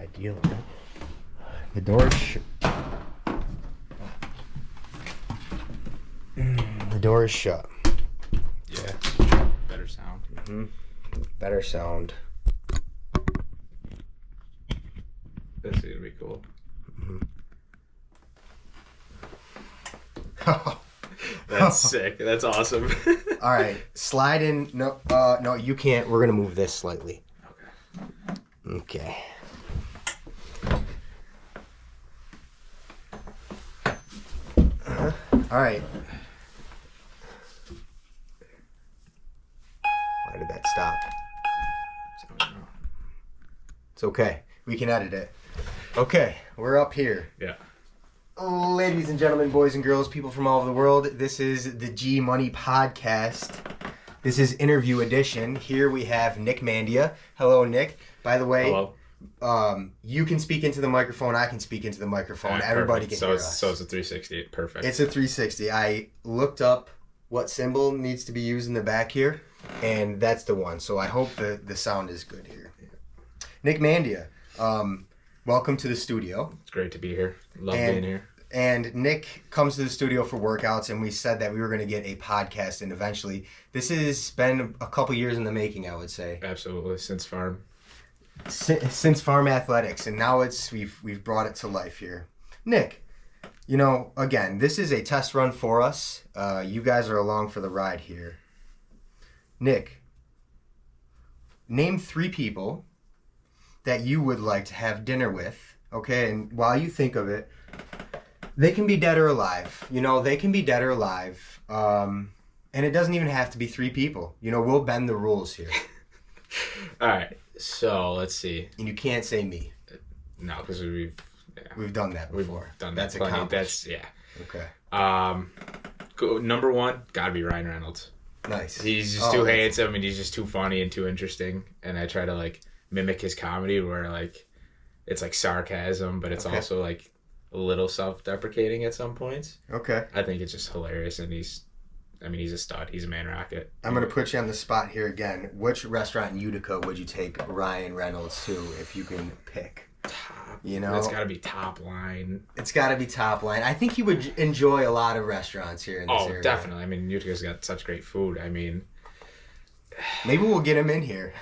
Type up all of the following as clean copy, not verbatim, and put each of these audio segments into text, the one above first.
ideal, right? The door the door is shut. Yeah. Better sound. Mm-hmm. Better sound. This is gonna be cool. That's sick. That's awesome. All right, slide in. No, you can't. We're gonna move this slightly. Okay. All right. Why did that stop? It's okay. We can edit it. Okay, we're up here. Yeah. Ladies and gentlemen, boys and girls, people from all over the world, this is the G Money Podcast. This is interview edition. Here we have Nick Mandia. Hello, Nick. By the way, hello. You can speak into the microphone. I can speak into the microphone. Everybody can hear us. So it's a 360. Perfect. It's a 360. I looked up what symbol needs to be used in the back here, and that's the one. So I hope the sound is good here. Nick Mandia, welcome to the studio. It's great to be here. Love being here. And Nick comes to the studio for workouts, and we said that we were going to get a podcast in eventually. This has been a couple years in the making, I would say. Absolutely, since farm. Since Farm Athletics, and now we've brought it to life here. Nick, again, this is a test run for us. You guys are along for the ride here. Nick, name 3 people that you would like to have dinner with, okay? And while you think of it, they can be dead or alive. They can be dead or alive. And it doesn't even have to be 3 people. We'll bend the rules here. All right. So let's see. And you can't say me. No, because we've done that before. We've done That's that plenty. accomplished. Okay. Okay. Number 1, gotta be Ryan Reynolds. Nice. He's just too handsome, and he's just too funny and too interesting. And I try to mimic his comedy, where it's sarcasm, but it's also a little self-deprecating at some points. Okay. I think it's just hilarious, and he's a stud. He's a man rocket. I'm going to put you on the spot here again. Which restaurant in Utica would you take Ryan Reynolds to if you can pick? That's got to be top line. It's got to be top line. I think he would enjoy a lot of restaurants here in this area. Oh, definitely. Utica's got such great food. Maybe we'll get him in here.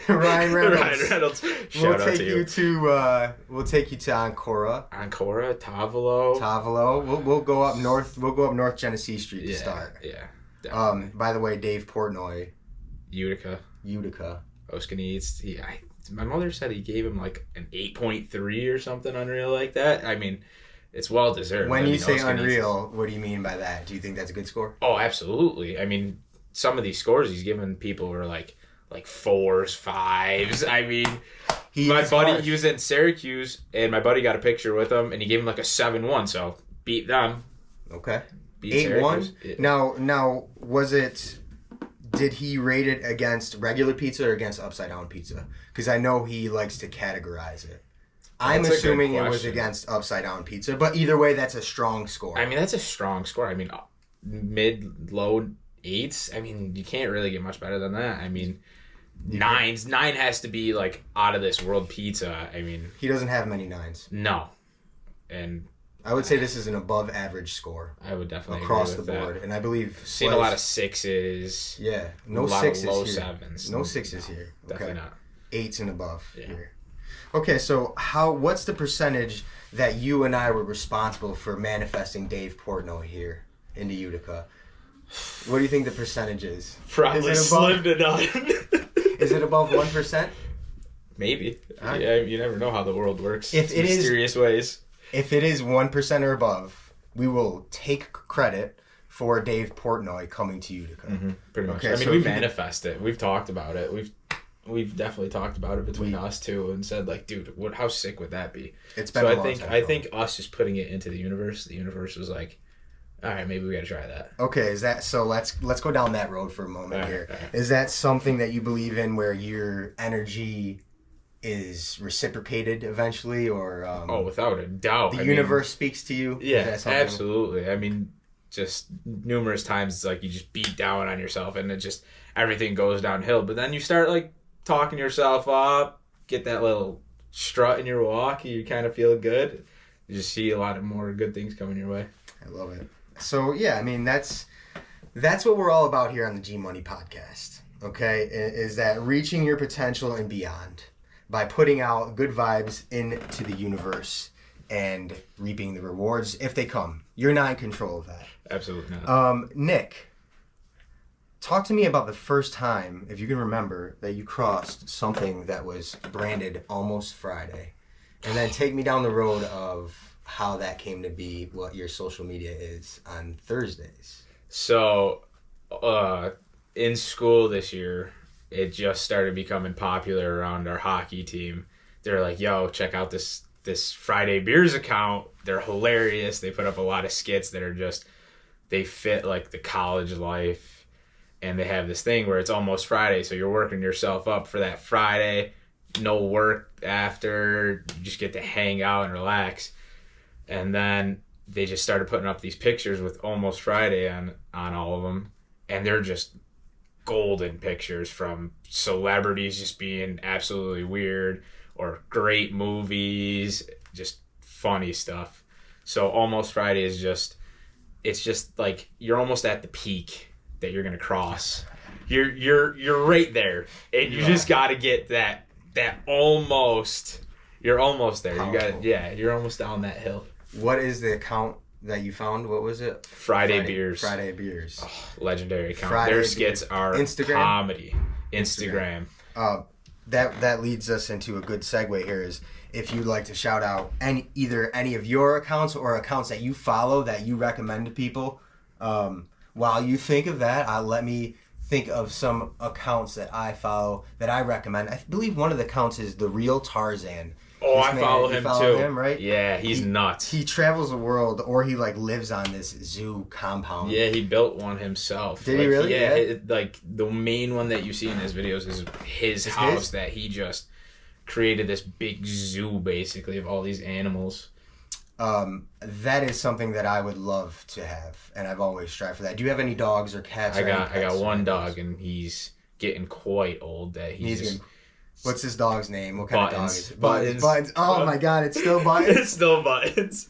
Ryan Reynolds. Ryan Reynolds. Shout out to you. We'll take you to Ancora. Tavolo. We'll go up north. We'll go up North Genesee Street to start. Yeah. Definitely. By the way, Dave Portnoy. Utica. Oskaneets. My mother said he gave him an 8.3 or something unreal like that. It's well deserved. When you say unreal, what do you mean by that? Do you think that's a good score? Oh, absolutely. Some of these scores he's given people were like 4s, 5s. He was in Syracuse, and my buddy got a picture with him, and he gave him a 7-1, so beat them. Okay. Beat 8-1? Yeah. Now, did he rate it against regular pizza or against upside down pizza? Because I know he likes to categorize it. I'm assuming it was against upside down pizza, but either way, that's a strong score. That's a strong score. Mid, low 8s. You can't really get much better than that. 9s. 9 has to be out of this world pizza. He doesn't have many 9s. No. And I would say this is an above average score. I would definitely across agree with the board. that. And I believe seen a lot of 6s. Yeah. No 6s low here. 7s. No 6s here. Definitely not. 8s and above here. Okay, so what's the percentage that you and I were responsible for manifesting Dave Portnoy here into Utica? What do you think the percentage is? Probably slim to none. Is it above 1%? Maybe. Yeah, you never know how the world works. If it mysterious ways. If it is 1% or above, we will take credit for Dave Portnoy coming to Utica. Mm-hmm, pretty much. Okay, we manifest it. We've talked about it. We've definitely talked about it between us two and said dude, how sick would that be? It's been a long time. I think us just putting it into the universe was like, all right, maybe we got to try that. Okay, so let's go down that road for a moment here. Is that something that you believe in, where your energy is reciprocated eventually, or without a doubt, the universe speaks to you? Yeah, absolutely. Just numerous times it's you just beat down on yourself, and it just everything goes downhill. But then you start talking yourself up, get that little strut in your walk, you kind of feel good. You just see a lot of more good things coming your way. I love it. So yeah, I mean that's what we're all about here on the G Money Podcast. Okay, is that reaching your potential and beyond by putting out good vibes into the universe and reaping the rewards if they come. You're not in control of that. Absolutely not. Nick, talk to me about the first time, if you can remember, that you crossed something that was branded Almost Friday. And then take me down the road of how that came to be what your social media is on Thursdays. So, in school this year, it just started becoming popular around our hockey team. They're like, yo, check out this Friday Beers account. They're hilarious. They put up a lot of skits that are just, they fit like the college life. And they have this thing where it's almost Friday, so you're working yourself up for that Friday. No work after. You just get to hang out and relax. And then they just started putting up these pictures with Almost Friday on all of them. And they're just golden pictures from celebrities just being absolutely weird or great movies, just funny stuff. So Almost Friday is just, it's just like you're almost at the peak that you're gonna cross. You're right there, and you just got to get that almost. You're almost there. Powerful. You're almost down that hill. What is the account that you found? What was it? Friday Beers. Friday Beers. Oh, legendary account. Friday Their skits are Instagram? comedy. Instagram. That leads us into a good segue here. Is if you'd like to shout out either any of your accounts or accounts that you follow that you recommend to people. While you think of that, let me think of some accounts that I follow that I recommend. I believe one of the accounts is The Real Tarzan. Oh, I follow him too. Him, right? Yeah, he's nuts. He travels the world, or he like lives on this zoo compound. Yeah, he built one himself. Did he really? Yeah, like the main one that you see in his videos is his house that he just created this big zoo basically of all these animals. That is something that I would love to have, and I've always strived for that. Do you have any dogs or cats? I got one dog, and he's getting quite old. What's his dog's name? What kind Buttons. of dog is it? Buttons. Oh my God, it's still Buttons. It's still Buttons.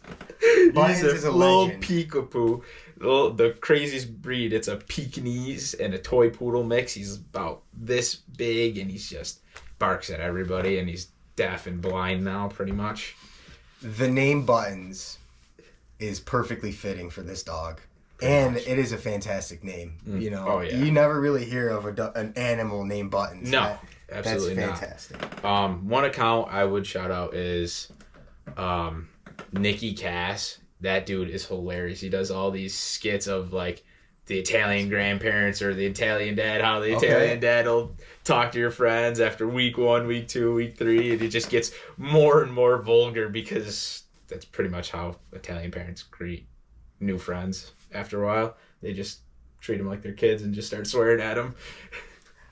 Buttons is a little legend. peekapoo. The craziest breed. It's a Pekingese and a toy poodle mix. He's about this big, and he's just barks at everybody, and he's deaf and blind now, pretty much. The name Buttons is perfectly fitting for this dog. And it is a fantastic name. You know, You never really hear of an animal named Buttons. No, absolutely that's fantastic. Not. One account I would shout out is Nicky Cass. That dude is hilarious. He does all these skits of like the Italian grandparents or the Italian dad, how the Italian dad will talk to your friends after week 1, week 2, week 3, and it just gets more and more vulgar because that's pretty much how Italian parents greet new friends. After a while, they just treat them like their kids and just start swearing at them.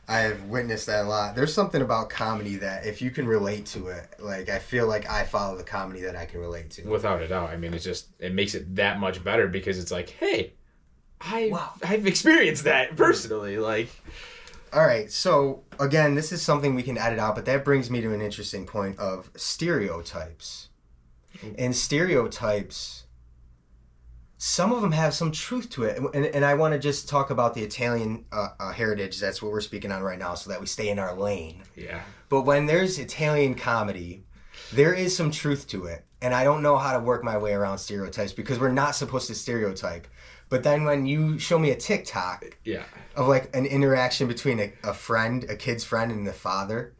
I have witnessed that a lot. There's something about comedy that if you can relate to it, like I feel like I follow the comedy that I can relate to. Without a doubt. I mean, it makes it that much better because it's like, hey, I've experienced that personally. Like, all right. So again, this is something we can edit out, but that brings me to an interesting point of stereotypes. And stereotypes, some of them have some truth to it. And I want to just talk about the Italian heritage. That's what we're speaking on right now, so that we stay in our lane. Yeah. But when there's Italian comedy, there is some truth to it. And I don't know how to work my way around stereotypes because we're not supposed to stereotype. But then when you show me a TikTok of like an interaction between a friend, a kid's friend, and the father,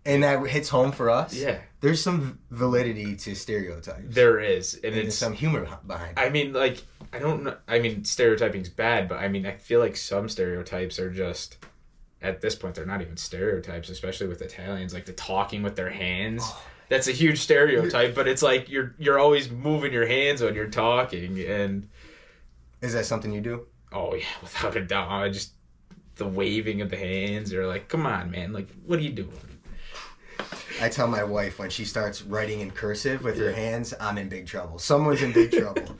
and that hits home for us, there's some validity to stereotypes. There is. And there's some humor behind it. I mean, like, I don't know. I mean, stereotyping's bad, but I mean, I feel like some stereotypes are just, at this point, they're not even stereotypes, especially with Italians, like the talking with their hands. Oh. That's a huge stereotype, but it's like you're always moving your hands when you're talking. And is that something you do? Oh yeah, without a doubt. The waving of the hands, or like, come on, man, like, what are you doing? I tell my wife when she starts writing in cursive with her hands, I'm in big trouble. Someone's in big trouble.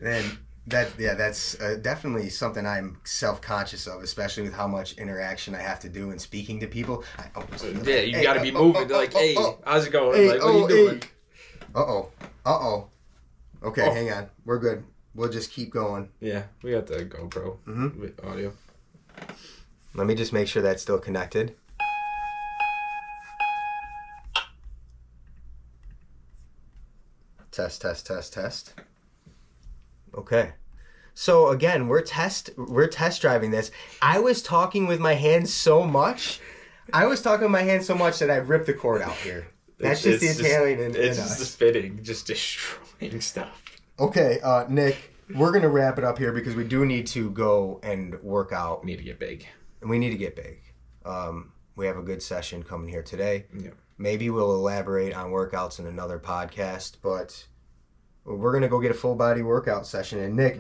Then That's definitely something I'm self-conscious of, especially with how much interaction I have to do in speaking to people. You got to be moving. Hey, how's it going? Hey, what are you doing? Okay, hang on. We're good. We'll just keep going. Yeah, we got the GoPro with audio. Let me just make sure that's still connected. Test. Okay. So again, we're test driving this. I was talking with my hands so much that I ripped the cord out here. That's just the Italian in us. It's just the spitting, just destroying stuff. Okay, Nick, we're going to wrap it up here because we do need to go and work out. We need to get big. And we need to get big. We have a good session coming here today. Yeah. Maybe we'll elaborate on workouts in another podcast, but we're going to go get a full body workout session. And Nick,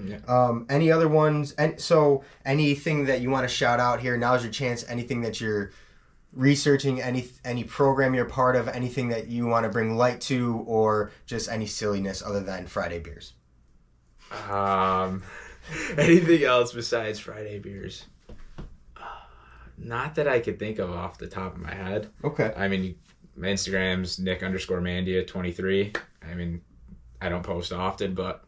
any other ones? And so anything that you want to shout out here, now's your chance. Anything that you're researching, any program you're part of, anything that you want to bring light to, or just any silliness other than Friday beers? Anything else besides Friday beers? Not that I could think of off the top of my head. Okay. I mean, my Instagram's Nick_Mandia23. I mean, I don't post often, but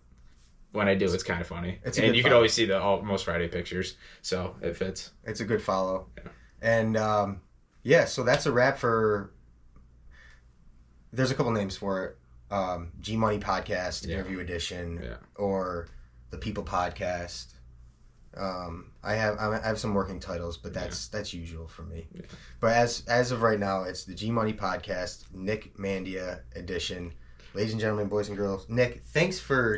when I do, it's kind of funny. And you can always see the most Friday pictures, so it fits. It's a good follow. Yeah. And so that's a wrap for. There's a couple names for it. G Money Podcast, Interview Edition, or the People Podcast. I have some working titles, but that's usual for me. Yeah. But as of right now, it's the G Money Podcast, Nick Mandia Edition. Ladies and gentlemen, boys and girls, Nick, thanks for